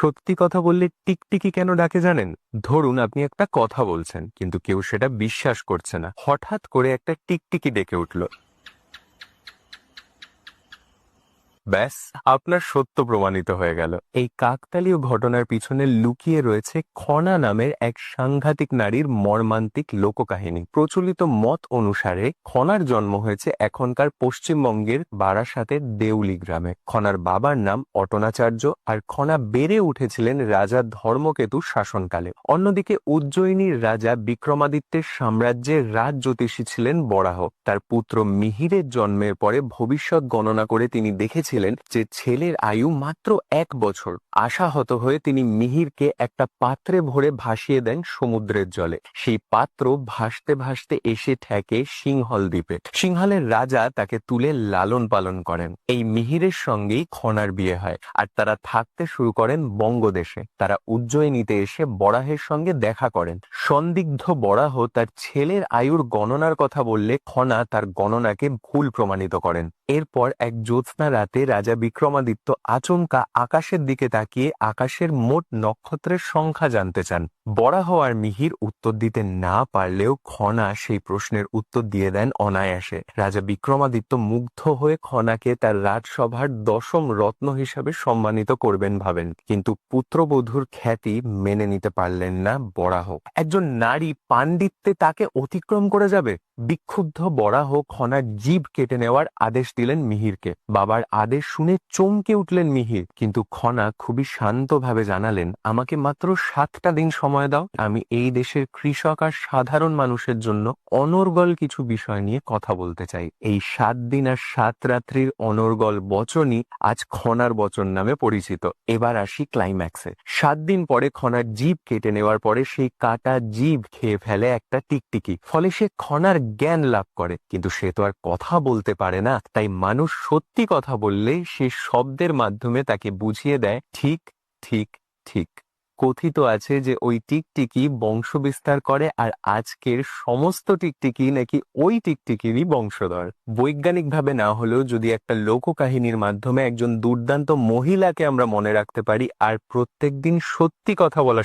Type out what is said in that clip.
সত্যি কথা বললে টিকটিকি কেন ডাকে জানেন? ধরুন আপনি একটা কথা বলছেন, কিন্তু কেউ সেটা বিশ্বাস করছে না। হঠাৎ করে একটা টিকটিকি ডেকে উঠল, ব্যাস, আপনার সত্য প্রমাণিত হয়ে গেল। এই কাকতালীয় ঘটনার পিছনে লুকিয়ে রয়েছে খনা নামের এক সাংঘাতিক নারীর মর্মান্তিক লোককাহিনী। প্রচলিত মত অনুসারে খনার জন্ম হয়েছে এখনকার পশ্চিমবঙ্গের বারাসাতের দেউলি গ্রামে। খনার বাবার নাম অটনাচার্য, আর খনা বেড়ে উঠেছিলেন রাজা ধর্মকেতুর শাসনকালে। অন্যদিকে উজ্জয়িনীর রাজা বিক্রমাদিত্যের সাম্রাজ্যের রাজ জ্যোতিষী ছিলেন বরাহ। তার পুত্র মিহিরের জন্মের পরে ভবিষ্যৎ গণনা করে তিনি দেখেছিলেন যে ছেলের আয়ু মাত্র 1 বছর। আশাহত হয়ে তিনি মিহিরকে একটা পাত্রে ভরে ভাসিয়ে দেন সমুদ্রের জলে। সেই পাত্র ভাসতে ভাসতে এসে ঠেকে সিংহল দ্বীপে। সিংহলের রাজা তাকে তুলে লালন পালন করেন। এই মিহিরের সঙ্গেই খনার বিয়ে হয়, আর তারা থাকতে শুরু করেন বঙ্গদেশে। তারা উজ্জয়িনীতে এসে বরাহের সঙ্গে দেখা করেন। সন্দিগ্ধ বরাহ তার ছেলের আয়ুর গণনার কথা বললে খনা তার গণনাকে ভুল প্রমাণিত করেন। এরপর এক জ্যোৎস্না রাতে রাজা বিক্রমাদিত্য আচমকা আকাশের দিকে তাকিয়ে আকাশের মোট নক্ষত্রের সংখ্যা জানতে চান। বরাহ আর মিহির উত্তর দিতে না পারলেও খনা সেই প্রশ্নের উত্তর দিয়ে দেন অনায়াসে। রাজা বিক্রমাদিত্য মুগ্ধ হয়ে খনাকে তার রাজসভার 10ম রত্ন হিসাবে সম্মানিত করবেন ভাবেন, কিন্তু পুত্রবধূর খ্যাতি মেনে নিতে পারলেন না বরাহ। একজন নারী পাণ্ডিত্যে তাকে অতিক্রম করে যাবে? বিক্ষুব্ধ বরাহ খনার জিভ কেটে নেওয়ার আদেশ দিলেন মিহিরকে। বাবার আদেশ শুনে চমকে উঠলেন মিহির, কিন্তু খনা খুবই শান্তভাবে জানালেন, আমাকে মাত্র 7টা দিন সময় দাও। আমি এই দেশের কৃষক আর সাধারণ মানুষের জন্য অনর্গল কিছু বিষয় নিয়ে কথা বলতে চাই। এই 7 দিন আর 7 রাত্রির অনর্গল বচনই আজ খনার বচন নামে পরিচিত। এবার আসি ক্লাইম্যাক্সে। 7 দিন পরে খনার জিভ কেটে নেওয়ার পরে সেই কাটা জিভ খেয়ে ফেলে একটা টিকটিকি। ফলে সে খনার জ্ঞান লাভ করে, কিন্তু সে তো আর কথা বলতে পারে না। তাই মানুষ সত্যি কথা বললে সে শব্দের মাধ্যমে তাকে বুঝিয়ে দেয় ঠিক, ঠিক, ঠিক। কথিত আছে যে ওই টিকটিকি বংশ বিস্তার করে, আর আজকের সমস্ত টিকটিকি নাকি ওই টিকটিকিরই বংশধর। বৈজ্ঞানিকভাবে না হলেও যদি একটা লোককাহিনীর মাধ্যমে একজন দুর্দান্ত মহিলাকে আমরা মনে রাখতে পারি আর প্রত্যেকদিন সত্যি কথা বলা